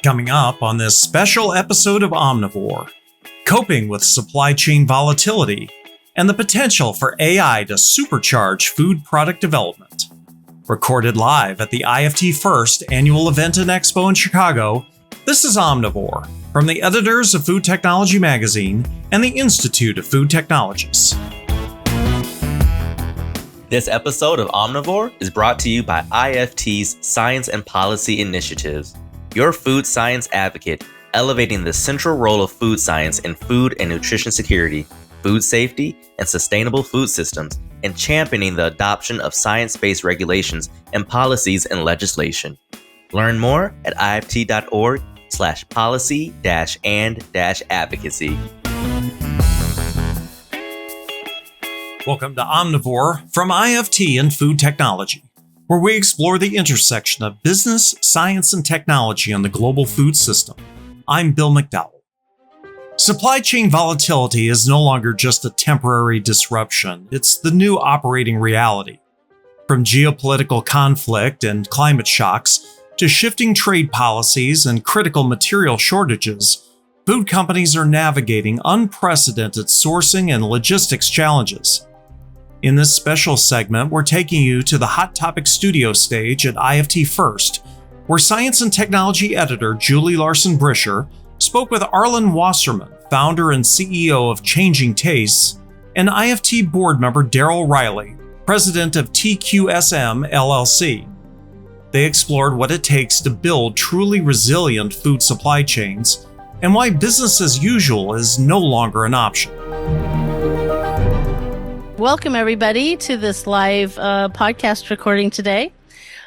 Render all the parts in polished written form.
Coming up on this special episode of Omnivore, coping with supply chain volatility and the potential for AI to supercharge food product development. Recorded live at the IFT First annual event and expo in Chicago, this is Omnivore from the editors of Food Technology Magazine and the Institute of Food Technologies. This episode of Omnivore is brought to you by IFT's Science and Policy Initiatives, your food science advocate, elevating the central role of food science in food and nutrition security, food safety, and sustainable food systems, and championing the adoption of science-based regulations and policies and legislation. Learn more at ift.org/policy-and-advocacy. Welcome to Omnivore from IFT and Food Technology, where we explore the intersection of business, science, and technology on the global food system. I'm Bill McDowell. Supply chain volatility is no longer just a temporary disruption, it's the new operating reality. From geopolitical conflict and climate shocks to shifting trade policies and critical material shortages, food companies are navigating unprecedented sourcing and logistics challenges. In this special segment, we're taking you to the Hot Topic studio stage at IFT First, where science and technology editor Julie Larson-Brisher spoke with Arlin Wasserman, founder and CEO of Changing Tastes, and IFT board member Darryl Riley, president of TQSM LLC. They explored what it takes to build truly resilient food supply chains and why business as usual is no longer an option. Welcome, everybody, to this live podcast recording today.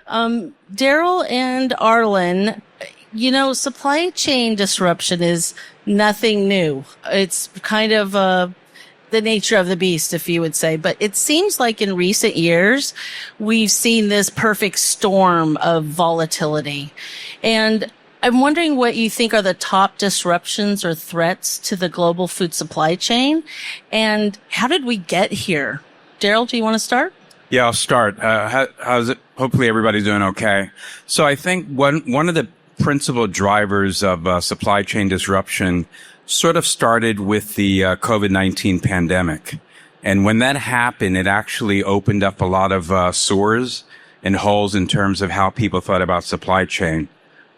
Darryl and Arlin, supply chain disruption is nothing new. It's kind of the nature of the beast, if you would say. But it seems like in recent years, we've seen this perfect storm of volatility. And I'm wondering what you think are the top disruptions or threats to the global food supply chain, and how did we get here? Darryl, do you want to start? Yeah, I'll start. How's it? Hopefully everybody's doing okay. So I think one of the principal drivers of supply chain disruption sort of started with the COVID-19 pandemic. And when that happened, it actually opened up a lot of sores and holes in terms of how people thought about supply chain.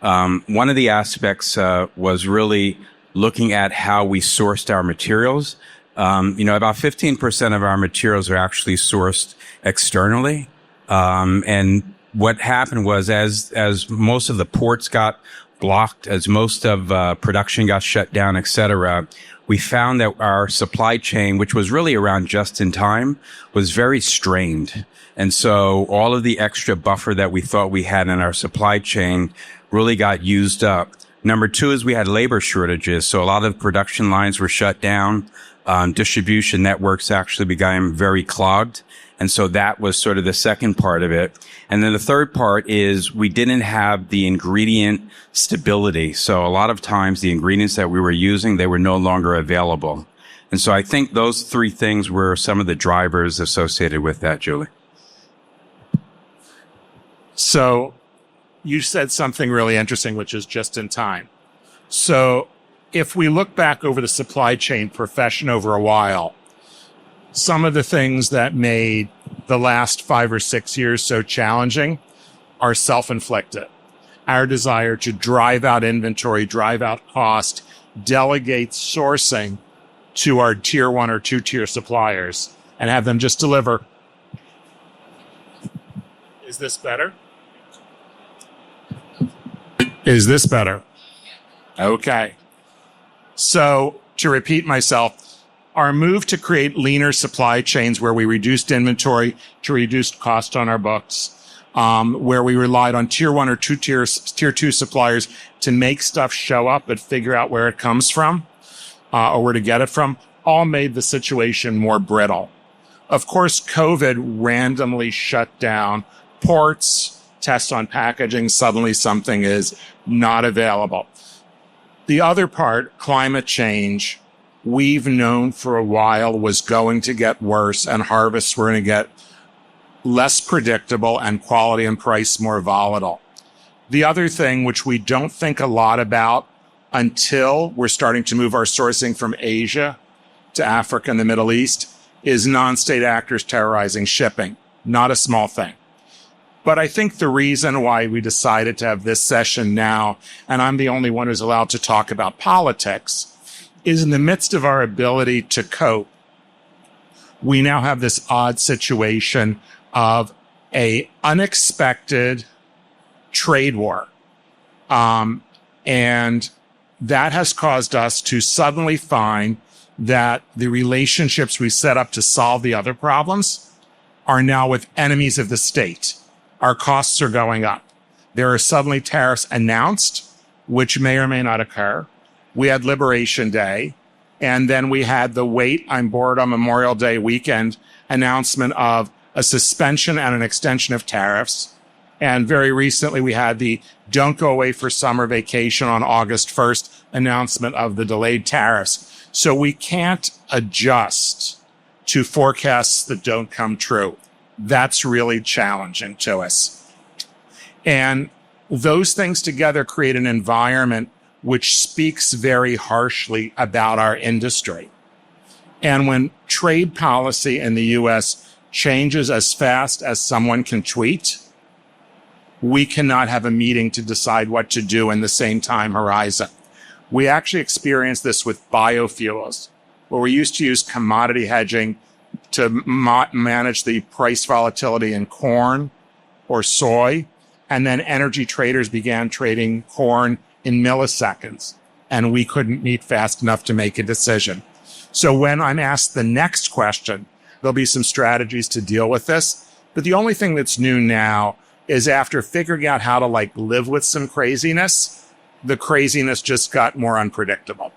One of the aspects was really looking at how we sourced our materials. About 15% of our materials are actually sourced externally. And what happened was as most of the ports got blocked, as most of production got shut down, et cetera, we found that our supply chain, which was really around just in time, was very strained. And so all of the extra buffer that we thought we had in our supply chain really got used up. Number two is we had labor shortages. So a lot of production lines were shut down. Distribution networks actually became very clogged. And so that was sort of the second part of it. And then the third part is we didn't have the ingredient stability. So a lot of times the ingredients that we were using, they were no longer available. And so I think those three things were some of the drivers associated with that, Julie. So you said something really interesting, which is just in time. So if we look back over the supply chain profession over a while, some of the things that made the last 5 or 6 years so challenging are self-inflicted. Our desire to drive out inventory, drive out cost, delegate sourcing to our tier 1 or 2 tier suppliers and have them just deliver. Is this better? Is this better? Okay. So to repeat myself, our move to create leaner supply chains where we reduced inventory to reduce cost on our books, where we relied on tier 1 or tier 2 suppliers to make stuff show up but figure out where it comes from, or where to get it from, all made the situation more brittle. Of course, COVID randomly shut down ports, tests on packaging. Suddenly something is not available. The other part, climate change, we've known for a while was going to get worse and harvests were going to get less predictable and quality and price more volatile. The other thing, which we don't think a lot about until we're starting to move our sourcing from Asia to Africa and the Middle East, is non-state actors terrorizing shipping. Not a small thing. But I think the reason why we decided to have this session now, and I'm the only one who's allowed to talk about politics, is in the midst of our ability to cope, we now have this odd situation of a unexpected trade war. And that has caused us to suddenly find that the relationships we set up to solve the other problems are now with enemies of the state. Our costs are going up. There are suddenly tariffs announced, which may or may not occur. We had Liberation Day, and then we had the wait, I'm bored on Memorial Day weekend announcement of a suspension and an extension of tariffs. And very recently, we had the don't go away for summer vacation on August 1st announcement of the delayed tariffs. So we can't adjust to forecasts that don't come true. That's really challenging to us. And those things together create an environment which speaks very harshly about our industry. And when trade policy in the U.S. changes as fast as someone can tweet, we cannot have a meeting to decide what to do in the same time horizon. We actually experienced this with biofuels, where we used to use commodity hedging to manage the price volatility in corn or soy. And then energy traders began trading corn in milliseconds, and we couldn't meet fast enough to make a decision. So when I'm asked the next question, there'll be some strategies to deal with this. But the only thing that's new now is after figuring out how to live with some craziness, the craziness just got more unpredictable.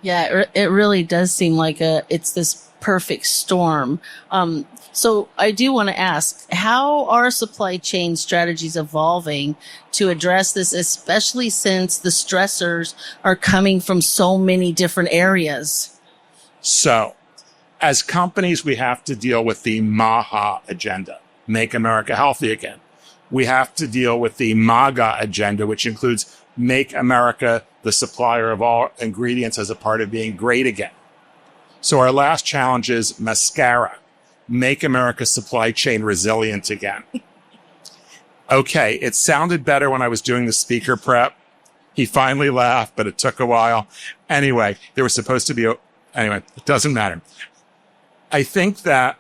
Yeah, it really does seem like it's this perfect storm. So I do want to ask, how are supply chain strategies evolving to address this, especially since the stressors are coming from so many different areas? So as companies, we have to deal with the MAHA agenda, Make America Healthy Again. We have to deal with the MAGA agenda, which includes Make America the supplier of all ingredients as a part of being great again. So our last challenge is mascara. Make America supply chain resilient again. Okay, it sounded better when I was doing the speaker prep. He finally laughed, but it took a while. Anyway, there was supposed to be anyway, it doesn't matter. I think that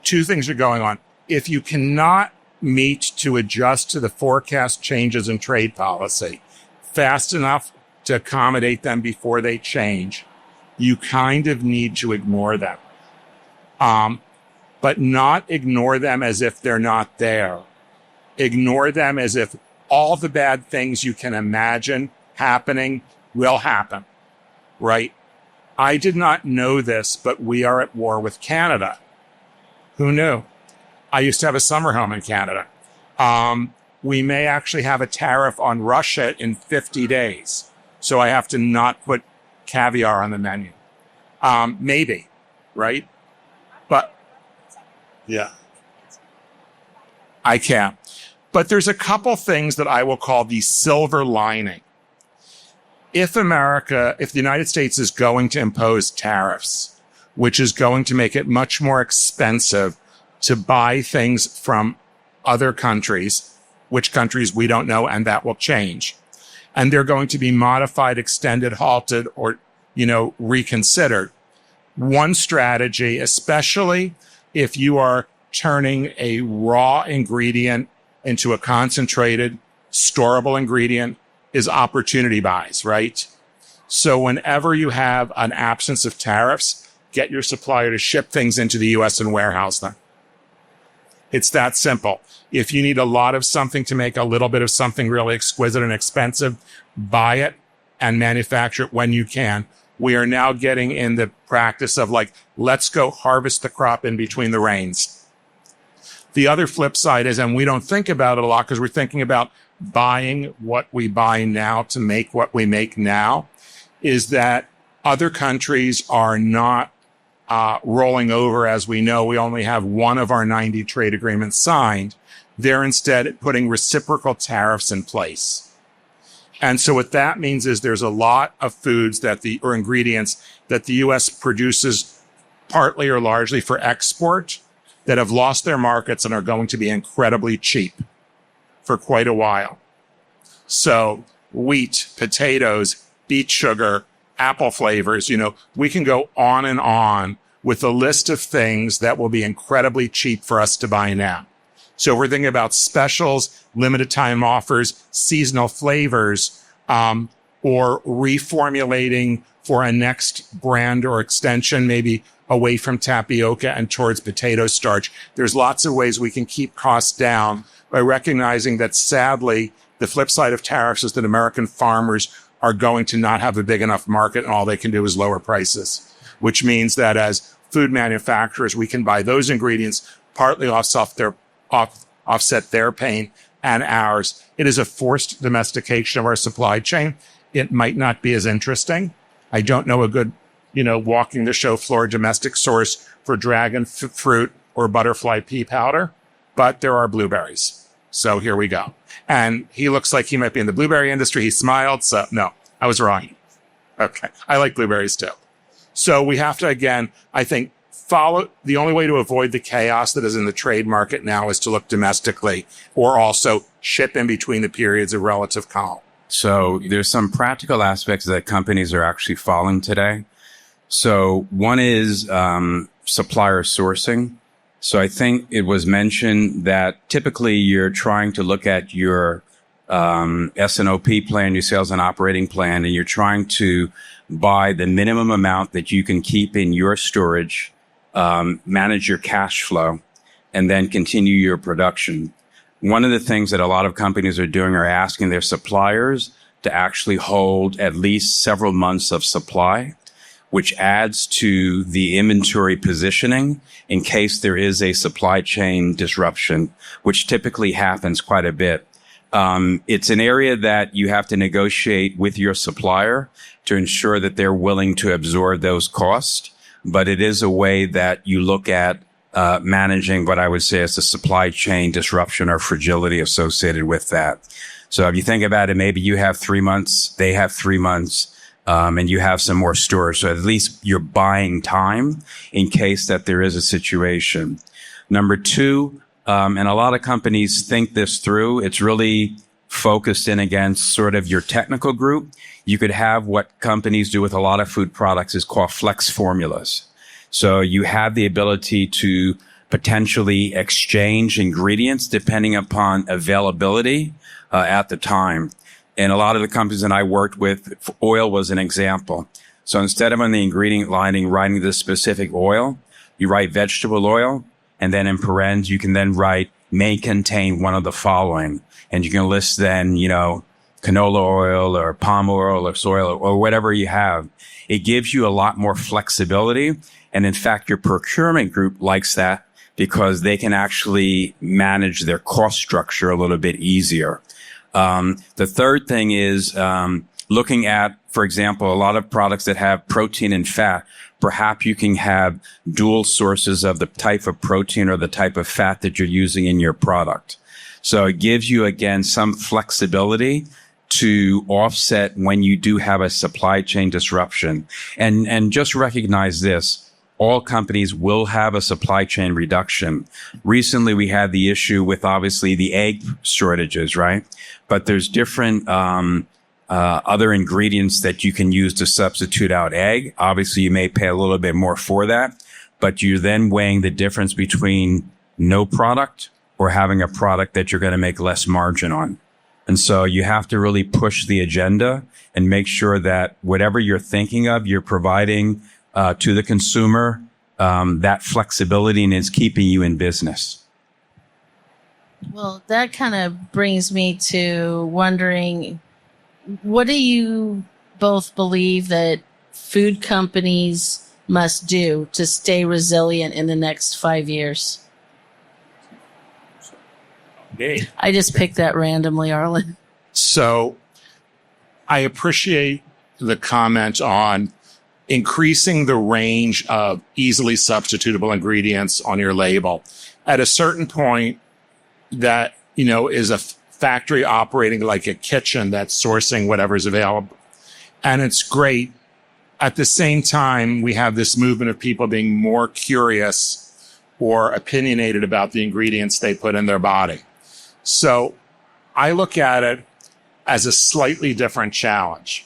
two things are going on. If you cannot meet to adjust to the forecast changes in trade policy fast enough to accommodate them before they change, you kind of need to ignore them. But not ignore them as if they're not there. Ignore them as if all the bad things you can imagine happening will happen, right? I did not know this, but we are at war with Canada. Who knew? I used to have a summer home in Canada. We may actually have a tariff on Russia in 50 days. So I have to not put caviar on the menu. Maybe, right? But yeah, I can't. But there's a couple things that I will call the silver lining. If the United States is going to impose tariffs, which is going to make it much more expensive to buy things from other countries, which countries we don't know, and that will change. And they're going to be modified, extended, halted, or, reconsidered. One strategy, especially if you are turning a raw ingredient into a concentrated, storable ingredient, is opportunity buys, right? So whenever you have an absence of tariffs, get your supplier to ship things into the U.S. and warehouse them. It's that simple. If you need a lot of something to make a little bit of something really exquisite and expensive, buy it and manufacture it when you can. We are now getting in the practice of let's go harvest the crop in between the rains. The other flip side is, and we don't think about it a lot because we're thinking about buying what we buy now to make what we make now, is that other countries are not rolling over. As we know, we only have one of our 90 trade agreements signed. They're instead putting reciprocal tariffs in place. And so what that means is there's a lot of foods or ingredients that the U.S. produces partly or largely for export that have lost their markets and are going to be incredibly cheap for quite a while. So wheat, potatoes, beet sugar, apple flavors, we can go on and on with a list of things that will be incredibly cheap for us to buy now. So if we're thinking about specials, limited time offers, seasonal flavors, or reformulating for a next brand or extension, maybe away from tapioca and towards potato starch. There's lots of ways we can keep costs down by recognizing that sadly, the flip side of tariffs is that American farmers are going to not have a big enough market and all they can do is lower prices, which means that as food manufacturers, we can buy those ingredients, partly offset their pain and ours. It is a forced domestication of our supply chain. It might not be as interesting. I don't know a good, walking the show floor domestic source for dragon fruit or butterfly pea powder, but there are blueberries. So here we go. And he looks like he might be in the blueberry industry. He smiled. So no, I was wrong. Okay. I like blueberries too. So we have to, again, I think, follow. The only way to avoid the chaos that is in the trade market now is to look domestically or also ship in between the periods of relative calm. So there's some practical aspects that companies are actually following today. So one is supplier sourcing. So I think it was mentioned that typically you're trying to look at your S&OP plan, your sales and operating plan, and you're trying to buy the minimum amount that you can keep in your storage, manage your cash flow, and then continue your production. One of the things that a lot of companies are doing are asking their suppliers to actually hold at least several months of supply, which adds to the inventory positioning in case there is a supply chain disruption, which typically happens quite a bit. It's an area that you have to negotiate with your supplier to ensure that they're willing to absorb those costs. But it is a way that you look at managing what I would say is the supply chain disruption or fragility associated with that. So if you think about it, maybe you have 3 months, they have 3 months, and you have some more storage. So at least you're buying time in case that there is a situation. Number two, and a lot of companies think this through, it's really focused in against sort of your technical group. You could have what companies do with a lot of food products is called flex formulas. So you have the ability to potentially exchange ingredients depending upon availability at the time. And a lot of the companies that I worked with, oil was an example. So instead of on the ingredient lining writing the specific oil, you write vegetable oil, and then in parens, you can then write may contain one of the following. And you can list then, canola oil or palm oil or soy oil or whatever you have. It gives you a lot more flexibility. And in fact, your procurement group likes that because they can actually manage their cost structure a little bit easier. The third thing is looking at, for example, a lot of products that have protein and fat. Perhaps you can have dual sources of the type of protein or the type of fat that you're using in your product. So it gives you, again, some flexibility to offset when you do have a supply chain disruption. And just recognize this. All companies will have a supply chain reduction. Recently, we had the issue with obviously the egg shortages, right? But there's different other ingredients that you can use to substitute out egg. Obviously, you may pay a little bit more for that, but you're then weighing the difference between no product or having a product that you're going to make less margin on. And so you have to really push the agenda and make sure that whatever you're thinking of, you're providing to the consumer that flexibility and is keeping you in business. Well, that kind of brings me to wondering, what do you both believe that food companies must do to stay resilient in the next 5 years? I just picked that randomly, Arlin. So I appreciate the comment on increasing the range of easily substitutable ingredients on your label. At a certain point, that, is a factory operating like a kitchen that's sourcing whatever's available. And it's great. At the same time, we have this movement of people being more curious or opinionated about the ingredients they put in their body. So I look at it as a slightly different challenge,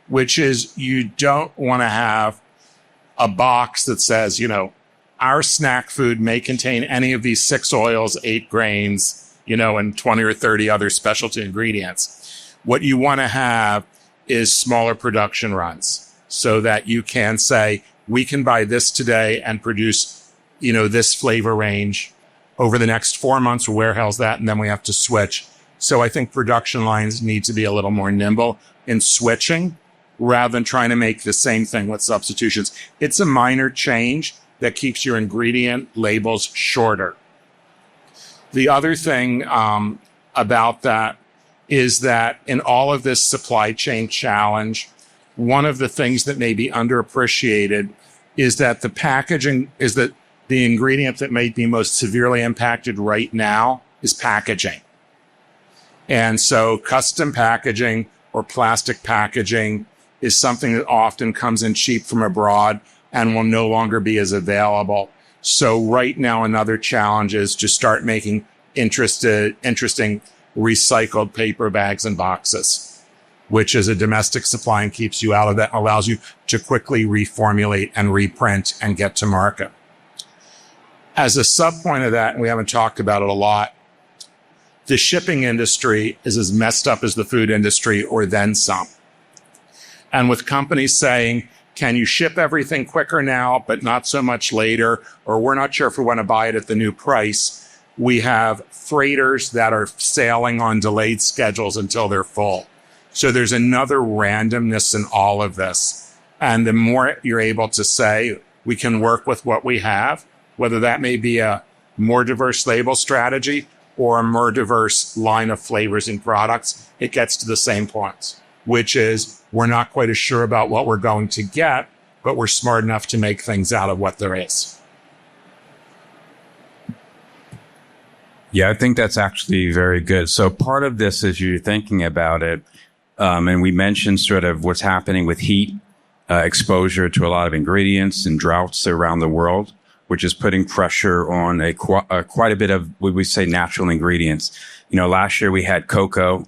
which is you don't want to have a box that says, our snack food may contain any of these 6 oils, 8 grains, and 20 or 30 other specialty ingredients. What you want to have is smaller production runs so that you can say, we can buy this today and produce, this flavor range. Over the next 4 months, we'll warehouse that, and then we have to switch. So I think production lines need to be a little more nimble in switching rather than trying to make the same thing with substitutions. It's a minor change that keeps your ingredient labels shorter. The other thing about that is that in all of this supply chain challenge, one of the things that may be underappreciated is that the packaging is that the ingredient that may be most severely impacted right now is packaging. And so custom packaging or plastic packaging is something that often comes in cheap from abroad and will no longer be as available. So right now, another challenge is to start making interesting recycled paper bags and boxes, which is a domestic supply and keeps you out of that, allows you to quickly reformulate and reprint and get to market. As a sub-point of that, and we haven't talked about it a lot, the shipping industry is as messed up as the food industry or then some. And with companies saying, can you ship everything quicker now, but not so much later? Or we're not sure if we want to buy it at the new price. We have freighters that are sailing on delayed schedules until they're full. So there's another randomness in all of this. And the more you're able to say, we can work with what we have, whether that may be a more diverse label strategy or a more diverse line of flavors and products, it gets to the same points, which is we're not quite as sure about what we're going to get, but we're smart enough to make things out of what there is. Yeah, I think that's actually very good. So part of this, as you're thinking about it, and we mentioned sort of what's happening with heat, exposure to a lot of ingredients and droughts around the world, which is putting pressure on quite a bit of what we say natural ingredients. Last year we had cocoa,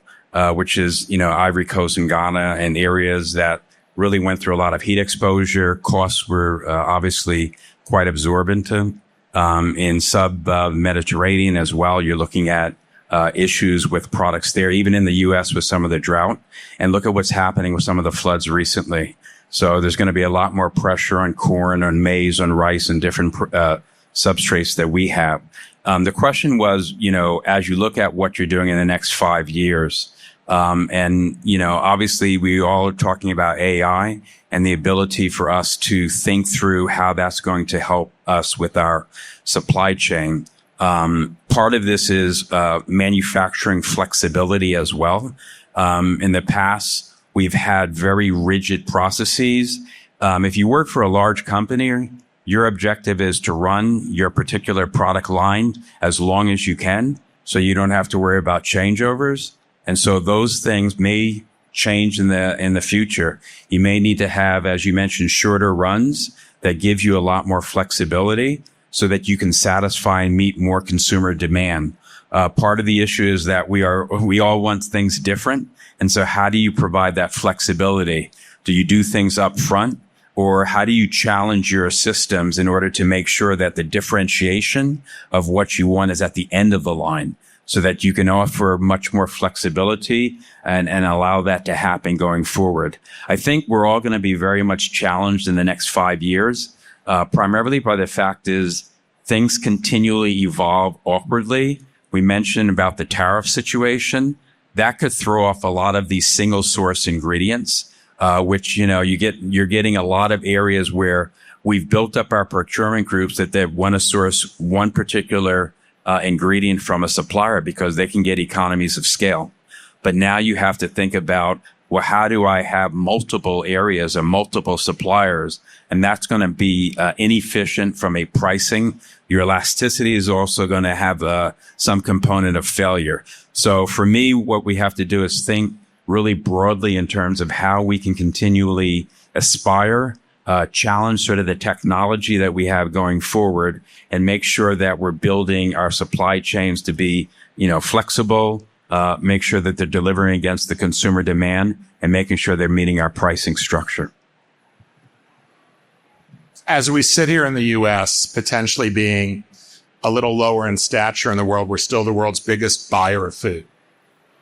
which is, Ivory Coast and Ghana and areas that really went through a lot of heat exposure. Costs were obviously quite absorbent. In sub-Mediterranean as well, you're looking at issues with products there, even in the U.S. with some of the drought. And look at what's happening with some of the floods recently. So there's going to be a lot more pressure on corn, on maize, on rice, and different substrates that we have. The question was, as you look at what you're doing in the next 5 years, obviously we all are talking about AI and the ability for us to think through how that's going to help us with our supply chain. Part of this is manufacturing flexibility as well. In the past, we've had very rigid processes. If you work for a large company, your objective is to run your particular product line as long as you can, so you don't have to worry about changeovers. And so those things may change in the future. You may need to have, as you mentioned, shorter runs that give you a lot more flexibility so that you can satisfy and meet more consumer demand. Part of the issue is that we all want things different. And so how do you provide that flexibility? Do you do things up front? Or how do you challenge your systems in order to make sure that the differentiation of what you want is at the end of the line so that you can offer much more flexibility and allow that to happen going forward? I think we're all going to be very much challenged in the next 5 years, primarily by the fact is things continually evolve awkwardly. We mentioned about the tariff situation. That could throw off a lot of these single source ingredients, which, you're getting a lot of areas where we've built up our procurement groups that they want to source one particular ingredient from a supplier because they can get economies of scale. But now you have to think about well, how do I have multiple areas and multiple suppliers? And that's going to be inefficient from a pricing. Your elasticity is also going to have some component of failure. So for me, what we have to do is think really broadly in terms of how we can continually aspire, challenge sort of the technology that we have going forward, and make sure that we're building our supply chains to be, flexible, make sure that they're delivering against the consumer demand, and making sure they're meeting our pricing structure. As we sit here in the U.S., potentially being a little lower in stature in the world, we're still the world's biggest buyer of food,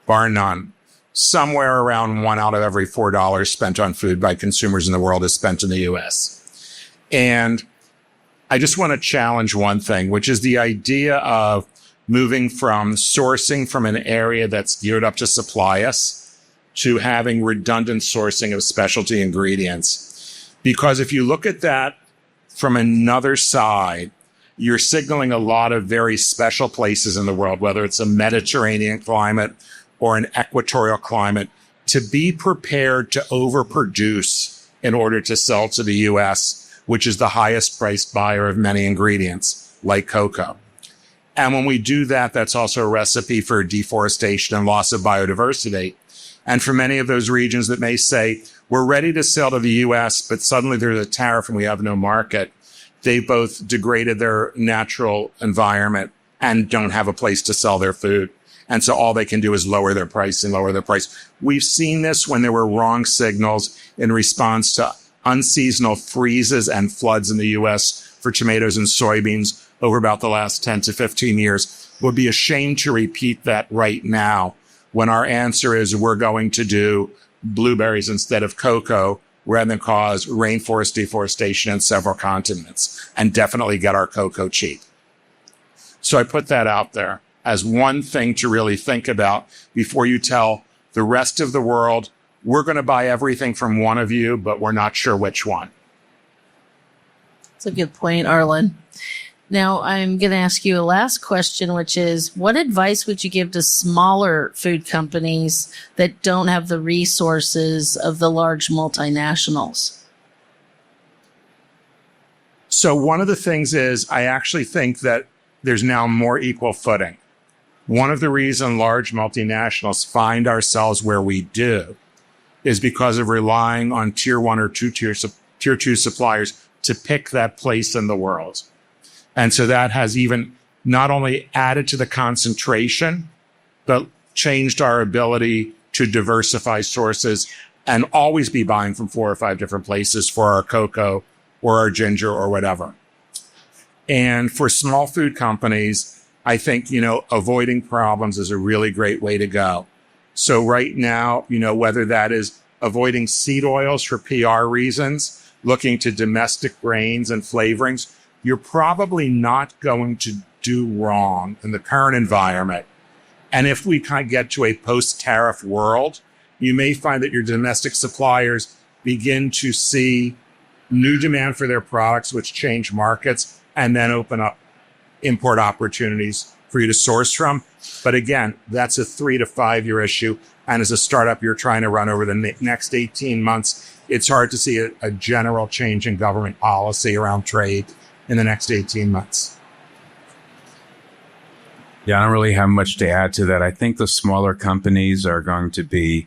bar none. Somewhere around 1 out of every $4 spent on food by consumers in the world is spent in the U.S. And I just want to challenge one thing, which is the idea of moving from sourcing from an area that's geared up to supply us to having redundant sourcing of specialty ingredients. Because if you look at that from another side, you're signaling a lot of very special places in the world, whether it's a Mediterranean climate or an equatorial climate, to be prepared to overproduce in order to sell to the U.S., which is the highest priced buyer of many ingredients, like cocoa. And when we do that, that's also a recipe for deforestation and loss of biodiversity. And for many of those regions that may say, we're ready to sell to the U.S., but suddenly there's a tariff and we have no market, they both degraded their natural environment and don't have a place to sell their food. And so all they can do is lower their price and lower their price. We've seen this when there were wrong signals in response to unseasonal freezes and floods in the U.S. for tomatoes and soybeans over about the last 10 to 15 years. It would be a shame to repeat that right now when our answer is we're going to do blueberries instead of cocoa rather than cause rainforest deforestation in several continents and definitely get our cocoa cheap. So I put that out there as one thing to really think about before you tell the rest of the world, we're going to buy everything from one of you, but we're not sure which one. That's a good point, Arlin. Now, I'm going to ask you a last question, which is, what advice would you give to smaller food companies that don't have the resources of the large multinationals? So one of the things is I actually think that there's now more equal footing. One of the reasons large multinationals find ourselves where we do is because of relying on tier 1 or tier 2 suppliers to pick that place in the world. And so that has even not only added to the concentration, but changed our ability to diversify sources and always be buying from 4 or 5 different places for our cocoa or our ginger or whatever. And for small food companies, I think, avoiding problems is a really great way to go. So right now, whether that is avoiding seed oils for PR reasons, looking to domestic grains and flavorings, you're probably not going to do wrong in the current environment. And if we kind of get to a post-tariff world, you may find that your domestic suppliers begin to see new demand for their products, which change markets and then open up import opportunities for you to source from. But again, that's a 3 to 5 year issue. And as a startup you're trying to run over the next 18 months, it's hard to see a general change in government policy around trade in the next 18 months. Yeah, I don't really have much to add to that. I think the smaller companies are going to be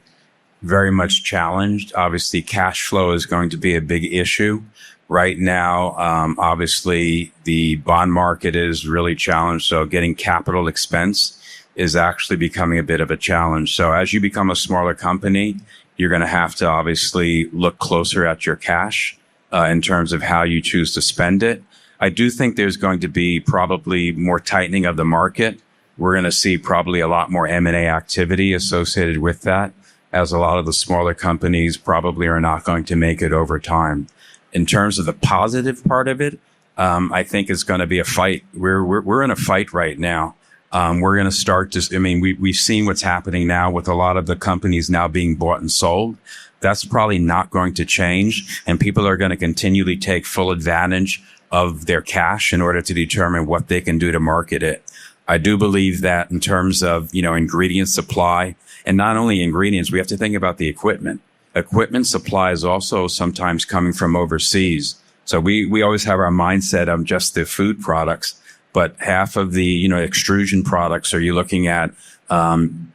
very much challenged. Obviously, cash flow is going to be a big issue. Right now, obviously, the bond market is really challenged. So getting capital expense is actually becoming a bit of a challenge. So as you become a smaller company, you're going to have to obviously look closer at your cash in terms of how you choose to spend it. I do think there's going to be probably more tightening of the market. We're going to see probably a lot more M&A activity associated with that, as a lot of the smaller companies probably are not going to make it over time. In terms of the positive part of it, I think it's going to be a fight. We're in a fight right now. We're going to start to, we've seen what's happening now with a lot of the companies now being bought and sold. That's probably not going to change. And people are going to continually take full advantage of their cash in order to determine what they can do to market it. I do believe that in terms of, ingredient supply, and not only ingredients, we have to think about the equipment. Equipment supply is also sometimes coming from overseas. So we always have our mindset of just the food products, but half of the, extrusion products, are you looking at,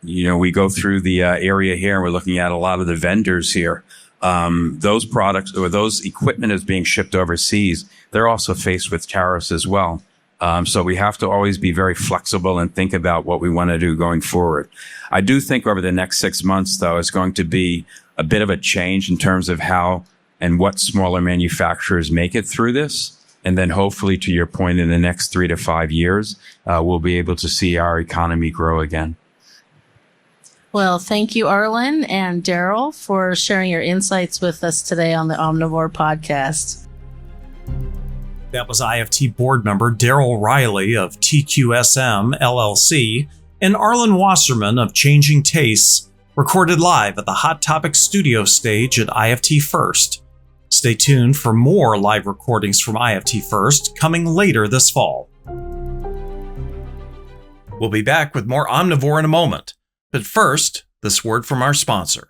we go through the area here and we're looking at a lot of the vendors here. Those products or those equipment is being shipped overseas. They're also faced with tariffs as well. So we have to always be very flexible and think about what we want to do going forward. I do think over the next 6 months, though, is going to be a bit of a change in terms of how and what smaller manufacturers make it through this. And then hopefully, to your point, in the next 3 to 5 years, we'll be able to see our economy grow again. Well, thank you, Arlin and Darryl, for sharing your insights with us today on the Omnivore podcast. That was IFT board member Darryl Riley of TQSM LLC and Arlin Wasserman of Changing Tastes, recorded live at the Hot Topic studio stage at IFT First. Stay tuned for more live recordings from IFT First coming later this fall. We'll be back with more Omnivore in a moment, but first, this word from our sponsor.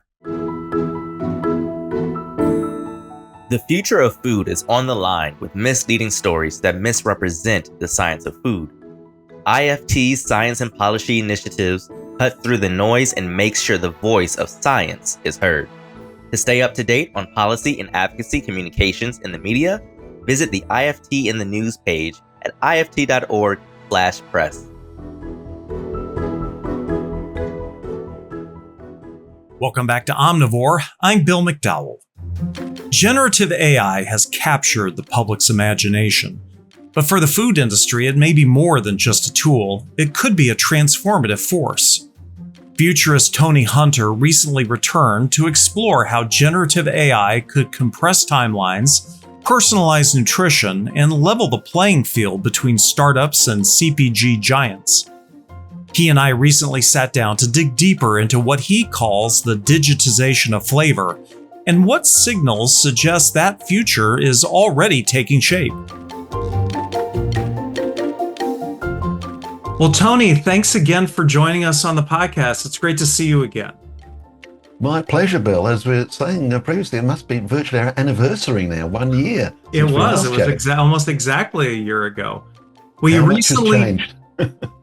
The future of food is on the line with misleading stories that misrepresent the science of food. IFT's science and policy initiatives cut through the noise and make sure the voice of science is heard. To stay up to date on policy and advocacy communications in the media, visit the IFT in the News page at ift.org/press. Welcome back to Omnivore. I'm Bill McDowell. Generative AI has captured the public's imagination. But for the food industry, it may be more than just a tool. It could be a transformative force. Futurist Tony Hunter recently returned to explore how generative AI could compress timelines, personalize nutrition, and level the playing field between startups and CPG giants. He and I recently sat down to dig deeper into what he calls the digitization of flavor and what signals suggest that future is already taking shape. Well, Tony, thanks again for joining us on the podcast. It's great to see you again. My pleasure, Bill. As we were saying previously, it must be virtually our anniversary now, 1 year. It was almost exactly a year ago. Well,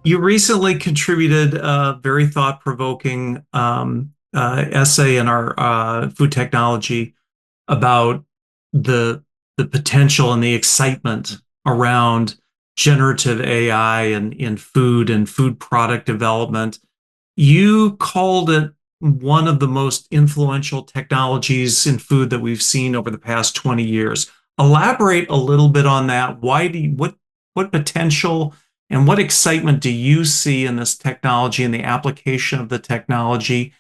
you recently contributed a very thought-provoking essay in our food technology about the potential and the excitement around generative AI in food and food product development. You called it one of the most influential technologies in food that we've seen over the past 20 years. Elaborate a little bit on that. What potential and what excitement do you see in this technology and the application of the technology?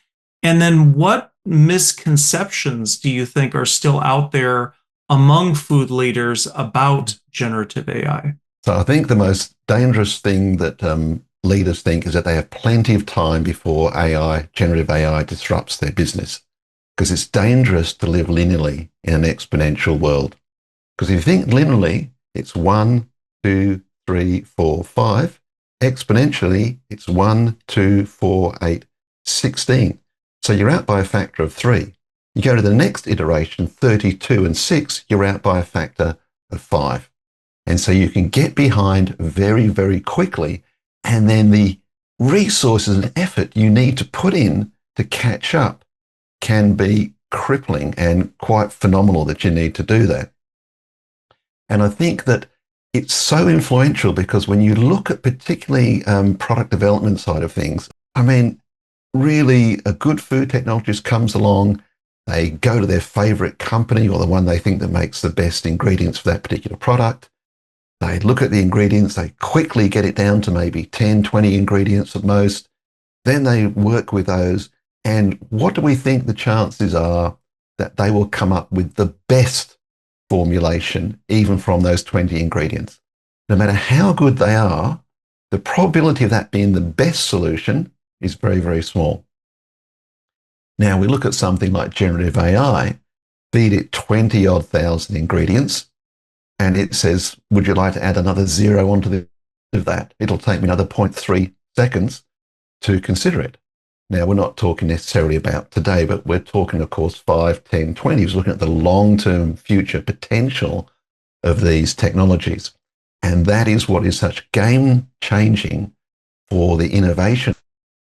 And then what misconceptions do you think are still out there among food leaders about generative AI? So I think the most dangerous thing that leaders think is that they have plenty of time before generative AI disrupts their business, because it's dangerous to live linearly in an exponential world. Because if you think linearly, it's 1, 2, 3, 4, 5. Exponentially, it's 1, 2, 4, 8, 16. So you're out by a factor of 3. You go to the next iteration, 32 and 6, you're out by a factor of 5. And so you can get behind very, very quickly. And then the resources and effort you need to put in to catch up can be crippling and quite phenomenal that you need to do that. And I think that it's so influential because when you look at particularly product development side of things, I mean, really a good food technologist comes along, they go to their favorite company or the one they think that makes the best ingredients for that particular product. They look at the ingredients, they quickly get it down to maybe 10, 20 ingredients at most. Then they work with those. And what do we think the chances are that they will come up with the best formulation, even from those 20 ingredients? No matter how good they are, the probability of that being the best solution is very, very small. Now we look at something like generative AI, feed it 20-odd thousand ingredients, and it says, would you like to add another 0 onto of that, it'll take me another 0.3 seconds to consider it. Now, we're not talking necessarily about today, but we're talking, of course, 5, 10, 20. We're looking at the long-term future potential of these technologies. And that is what is such game-changing for the innovation.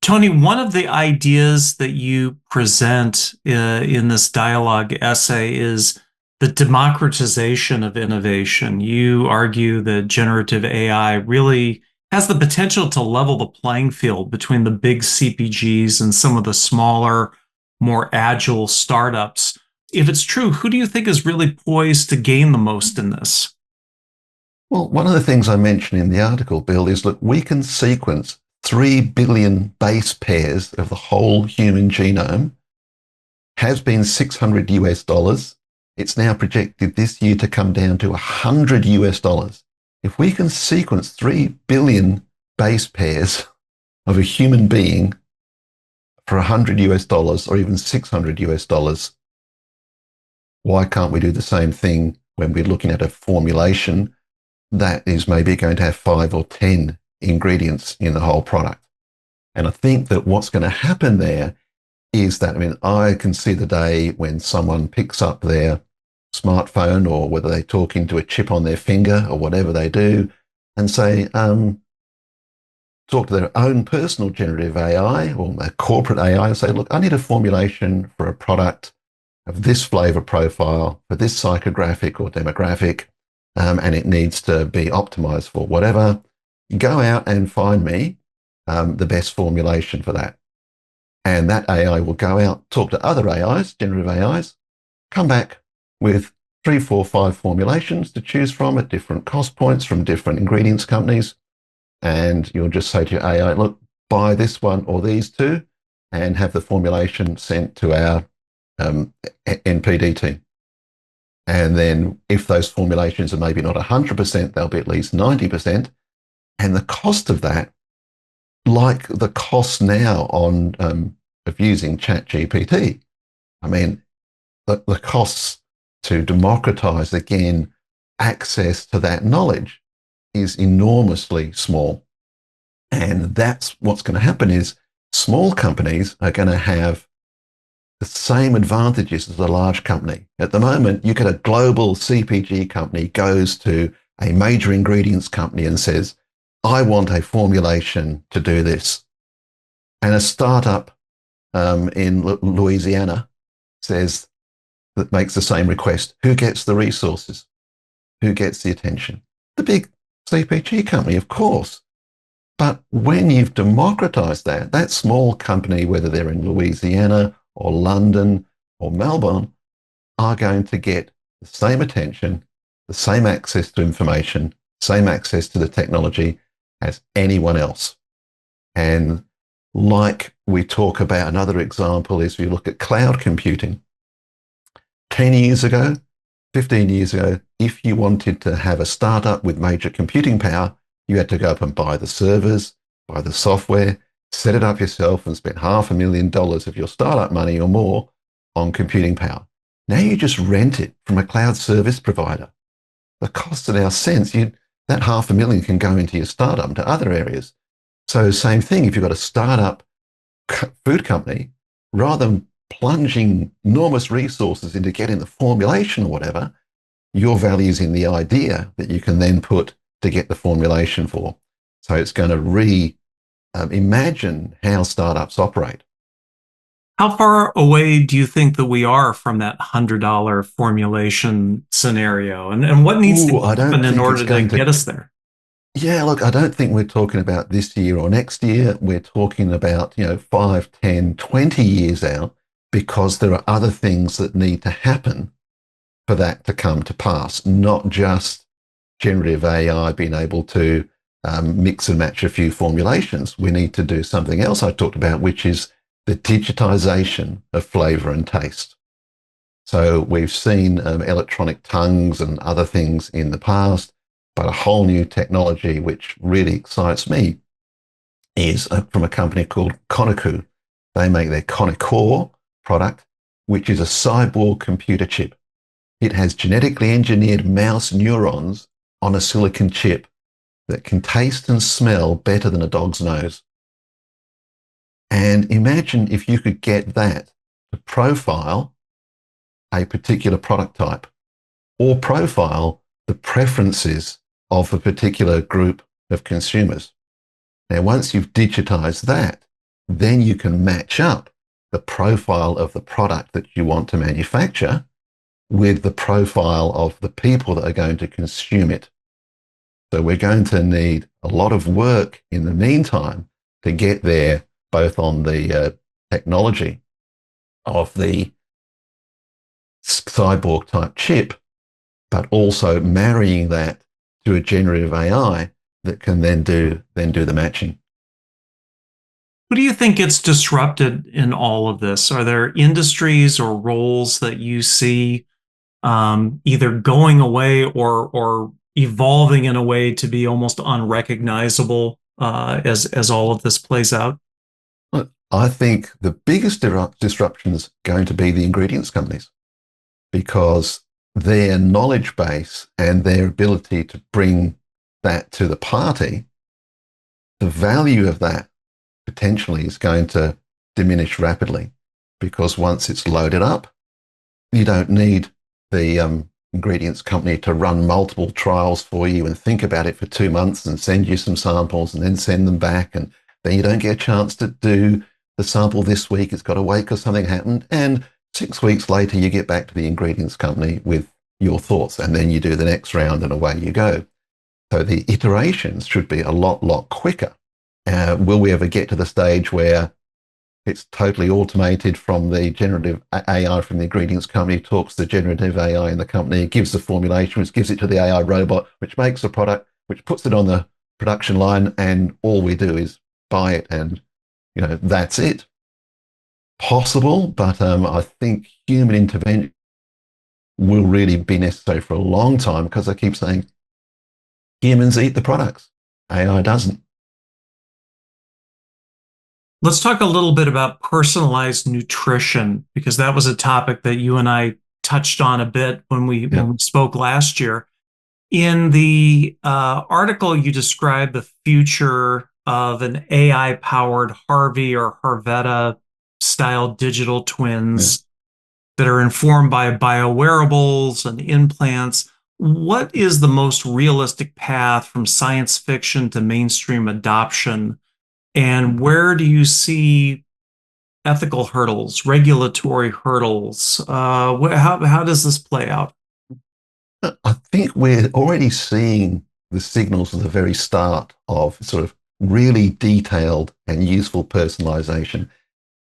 Tony, one of the ideas that you present in this dialogue essay is the democratization of innovation. You argue that generative AI really has the potential to level the playing field between the big CPGs and some of the smaller, more agile startups. If it's true, who do you think is really poised to gain the most in this? Well, one of the things I mentioned in the article, Bill, is look, we can sequence 3 billion base pairs of the whole human genome, has been $600. It's now projected this year to come down to $100. If we can sequence 3 billion base pairs of a human being for $100 or even $600, why can't we do the same thing when we're looking at a formulation that is maybe going to have 5 or 10 ingredients in the whole product? And I think that what's going to happen there is that, I can see the day when someone picks up their smartphone, or whether they talk into a chip on their finger or whatever they do, and say, talk to their own personal generative AI or their corporate AI and say, look, I need a formulation for a product of this flavor profile for this psychographic or demographic, and it needs to be optimized for whatever. Go out and find me the best formulation for that. And that AI will go out, talk to other AIs, generative AIs, come back with 3, 4, 5 formulations to choose from at different cost points from different ingredients companies. And you'll just say to your AI, look, buy this one or these two, and have the formulation sent to our NPD team. And then if those formulations are maybe not 100%, they'll be at least 90%. And the cost of that, like the cost now of using ChatGPT, the costs to democratize, again, access to that knowledge is enormously small. And that's what's going to happen is small companies are going to have the same advantages as a large company. At the moment, you get a global CPG company goes to a major ingredients company and says, I want a formulation to do this. And a startup in Louisiana says, that makes the same request. Who gets the resources? Who gets the attention? The big CPG company, of course. But when you've democratized that, that small company, whether they're in Louisiana or London or Melbourne, are going to get the same attention, the same access to information, same access to the technology as anyone else. And like we talk about, another example is we look at cloud computing. 10 years ago, 15 years ago, if you wanted to have a startup with major computing power, you had to go up and buy the servers, buy the software, set it up yourself, and spend $500,000 of your startup money or more on computing power. Now you just rent it from a cloud service provider. The cost of our sense, that $500,000 can go into your startup and to other areas. So same thing, if you've got a startup food company, rather than plunging enormous resources into getting the formulation or whatever, your value is in the idea that you can then put to get the formulation for. So it's going to reimagine how startups operate. How far away do you think that we are from that $100 formulation scenario? And what needs to happen in order to get us there? Yeah, look, I don't think we're talking about this year or next year. We're talking about, 5, 10, 20 years out, because there are other things that need to happen for that to come to pass, not just generative AI being able to mix and match a few formulations. We need to do something else I talked about, which is the digitization of flavor and taste. So we've seen electronic tongues and other things in the past, but a whole new technology which really excites me is from a company called Konoku. They make their Konocore product, which is a cyborg computer chip. It has genetically engineered mouse neurons on a silicon chip that can taste and smell better than a dog's nose. And imagine if you could get that to profile a particular product type or profile the preferences of a particular group of consumers. Now, once you've digitized that, then you can match up the profile of the product that you want to manufacture with the profile of the people that are going to consume it. So we're going to need a lot of work in the meantime to get there, both on the technology of the cyborg type chip, but also marrying that to a generative AI that can then do the matching. Who do you think gets disrupted in all of this? Are there industries or roles that you see either going away or evolving in a way to be almost unrecognizable as all of this plays out? I think the biggest disruption is going to be the ingredients companies, because their knowledge base and their ability to bring that to the party, the value of that potentially is going to diminish rapidly, because once it's loaded up, you don't need the ingredients company to run multiple trials for you and think about it for 2 months and send you some samples and then send them back. And then you don't get a chance to do the sample this week. It's got to wait because something happened. And 6 weeks later, you get back to the ingredients company with your thoughts, and then you do the next round and away you go. So the iterations should be a lot quicker. Will we ever get to the stage where it's totally automated from the generative AI from the ingredients company, talks to the generative AI in the company, gives the formulation, which gives it to the AI robot, which makes the product, which puts it on the production line, and all we do is buy it, and that's it? Possible, but I think human intervention will really be necessary for a long time, because I keep saying humans eat the products, AI doesn't. Let's talk a little bit about personalized nutrition, because that was a topic that you and I touched on a bit when we spoke last year. In the article, you described the future of an AI-powered Harvey or Harvetta-style digital twins that are informed by biowearables and implants. What is the most realistic path from science fiction to mainstream adoption? And where do you see ethical hurdles, regulatory hurdles? How does this play out? I think we're already seeing the signals at the very start of sort of really detailed and useful personalization.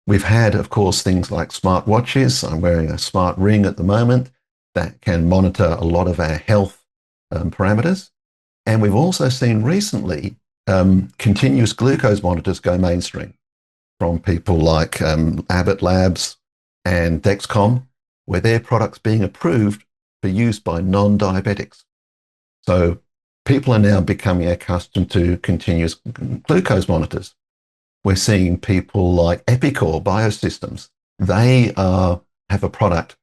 We've had, of course, things like smartwatches. I'm wearing a smart ring at the moment that can monitor a lot of our health parameters. And we've also seen recently continuous glucose monitors go mainstream from people like Abbott Labs and Dexcom, where their products being approved for use by non-diabetics. So people are now becoming accustomed to continuous glucose monitors. We're seeing people like Epicor Biosystems. They have a product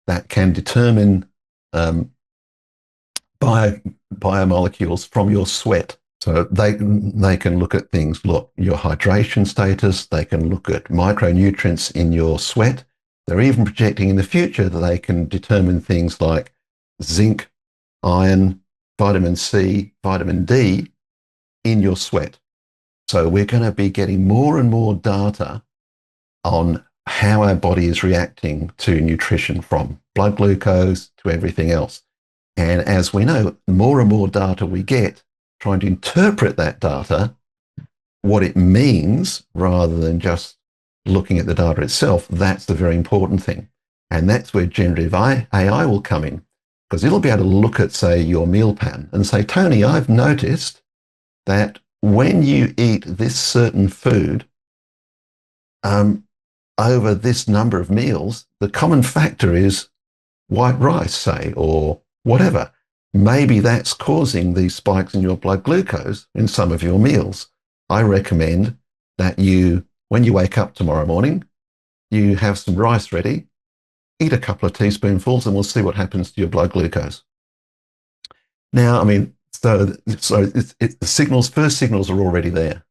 that can determine biomolecules from your sweat. So they can look at things, your hydration status. They can look at micronutrients in your sweat. They're even projecting in the future that they can determine things like zinc, iron, vitamin C, vitamin D in your sweat. So we're going to be getting more and more data on how our body is reacting to nutrition, from blood glucose to everything else. And as we know, the more and more data we get, trying to interpret that data, what it means, rather than just looking at the data itself, that's the very important thing. And that's where generative AI will come in, because it'll be able to look at, say, your meal pattern and say, Tony, I've noticed that when you eat this certain food over this number of meals, the common factor is white rice, say, or whatever. Maybe that's causing these spikes in your blood glucose in some of your meals. I recommend that when you wake up tomorrow morning, you have some rice ready, eat a couple of teaspoonfuls, and we'll see what happens to your blood glucose. Now, I mean, So the first signals are already there.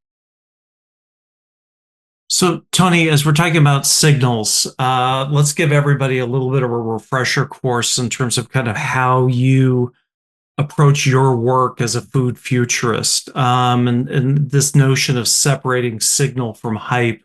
So, Tony, as we're talking about signals, let's give everybody a little bit of a refresher course in terms of kind of how you approach your work as a food futurist, and this notion of separating signal from hype.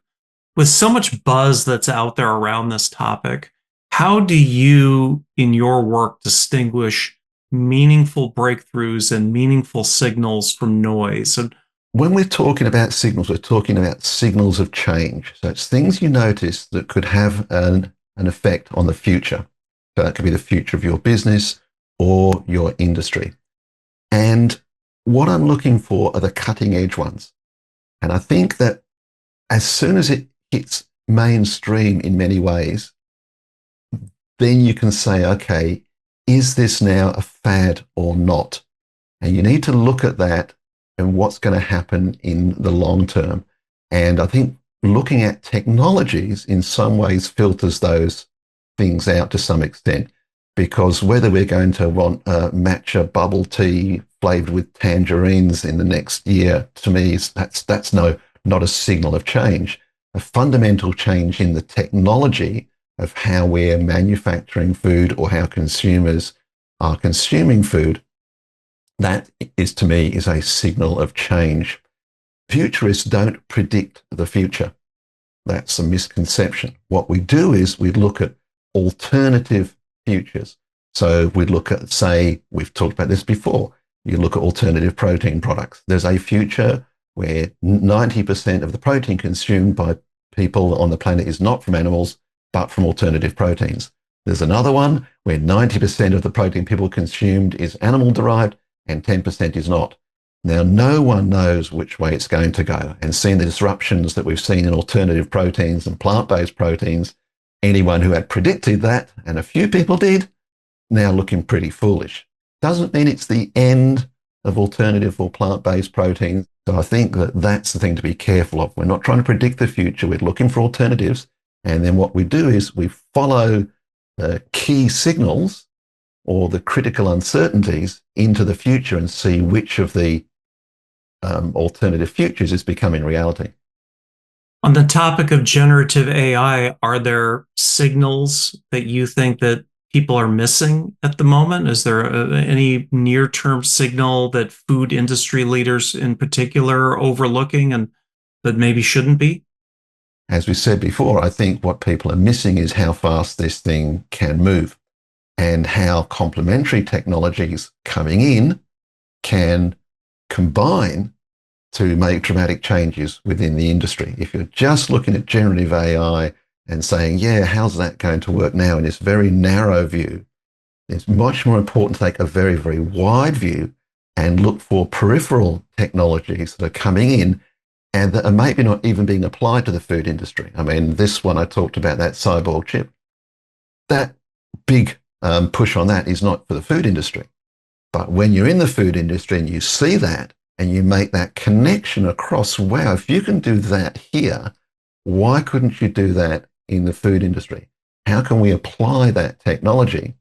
With so much buzz that's out there around this topic, how do you, in your work, distinguish meaningful breakthroughs and meaningful signals from noise? And when we're talking about signals, we're talking about signals of change. So it's things you notice that could have an effect on the future. So that could be the future of your business or your industry. And what I'm looking for are the cutting edge ones. And I think that as soon as it hits mainstream in many ways, then you can say, okay, is this now a fad or not? And you need to look at that and what's going to happen in the long term. And I think looking at technologies in some ways filters those things out to some extent, because whether we're going to want a matcha bubble tea flavored with tangerines in the next year, to me, that's not a signal of change. A fundamental change in the technology of how we're manufacturing food or how consumers are consuming food, that is, to me, is a signal of change. Futurists don't predict the future. That's a misconception. What we do is we look at alternative futures. So we look at, say, we've talked about this before, you look at alternative protein products. There's a future where 90% of the protein consumed by people on the planet is not from animals, but from alternative proteins. There's another one where 90% of the protein people consumed is animal-derived and 10% is not. Now, no one knows which way it's going to go. And seeing the disruptions that we've seen in alternative proteins and plant-based proteins, anyone who had predicted that, and a few people did, now looking pretty foolish. Doesn't mean it's the end of alternative or plant-based proteins. So I think that that's the thing to be careful of. We're not trying to predict the future. We're looking for alternatives. And then what we do is we follow the key signals or the critical uncertainties into the future and see which of the alternative futures is becoming reality. on the topic of generative AI, are there signals that you think that people are missing at the moment? Is there any near-term signal that food industry leaders in particular are overlooking and that maybe shouldn't be? As we said before, I think what people are missing is how fast this thing can move and how complementary technologies coming in can combine to make dramatic changes within the industry. If you're just looking at generative AI and saying, yeah, how's that going to work now in this very narrow view, it's much more important to take a very, very wide view and look for peripheral technologies that are coming in and that are maybe not even being applied to the food industry. I mean, this one I talked about, that cyborg chip, that big push on that is not for the food industry. But when you're in the food industry and you see that and you make that connection across, wow, if you can do that here, why couldn't you do that in the food industry? How can we apply that technology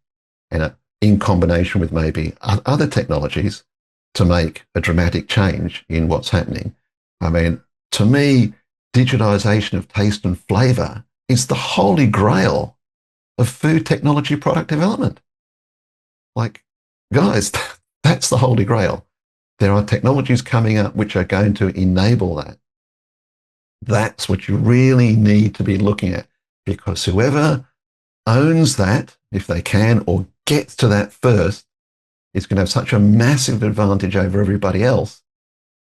and in combination with maybe other technologies to make a dramatic change in what's happening? I mean, to me, digitization of taste and flavor is the holy grail of food technology product development. Like, guys, that's the holy grail. There are technologies coming up which are going to enable that. That's what you really need to be looking at, because whoever owns that, if they can, or gets to that first, is going to have such a massive advantage over everybody else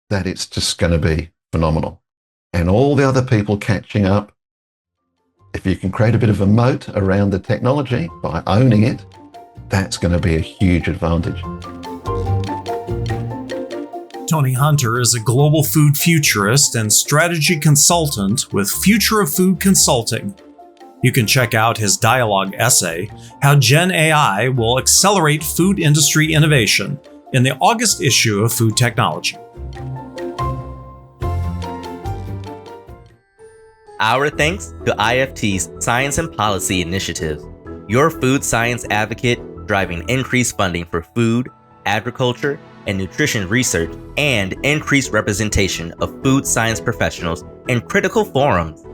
that it's just going to be phenomenal. And all the other people catching up, if you can create a bit of a moat around the technology by owning it, that's going to be a huge advantage. Tony Hunter is a global food futurist and strategy consultant with Future of Food Consulting. You can check out his dialogue essay, How Gen AI Will Accelerate Food Industry Innovation, in the August issue of Food Technology. Our thanks to IFT's Science and Policy Initiative, your food science advocate driving increased funding for food, agriculture, and nutrition research, and increased representation of food science professionals in critical forums.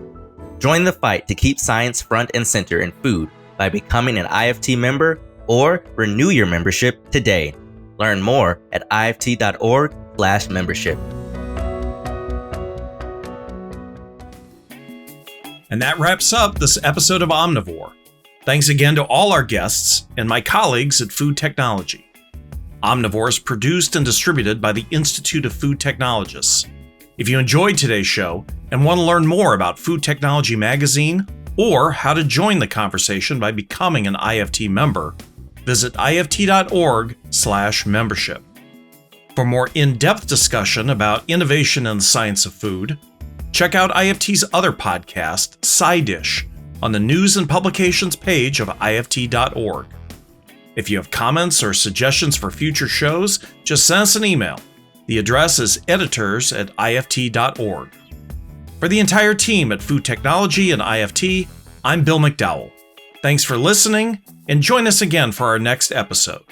Join the fight to keep science front and center in food by becoming an IFT member or renew your membership today. Learn more at ift.org/membership. And that wraps up this episode of Omnivore. Thanks again to all our guests and my colleagues at Food Technology. Omnivore is produced and distributed by the Institute of Food Technologists. If you enjoyed today's show and want to learn more about Food Technology Magazine or how to join the conversation by becoming an IFT member, visit ift.org/membership. For more in-depth discussion about innovation in the science of food, check out IFT's other podcast, Side Dish, on the News and Publications page of ift.org. If you have comments or suggestions for future shows, just send us an email. The address is editors@ift.org. For the entire team at Food Technology and IFT, I'm Bill McDowell. Thanks for listening, and join us again for our next episode.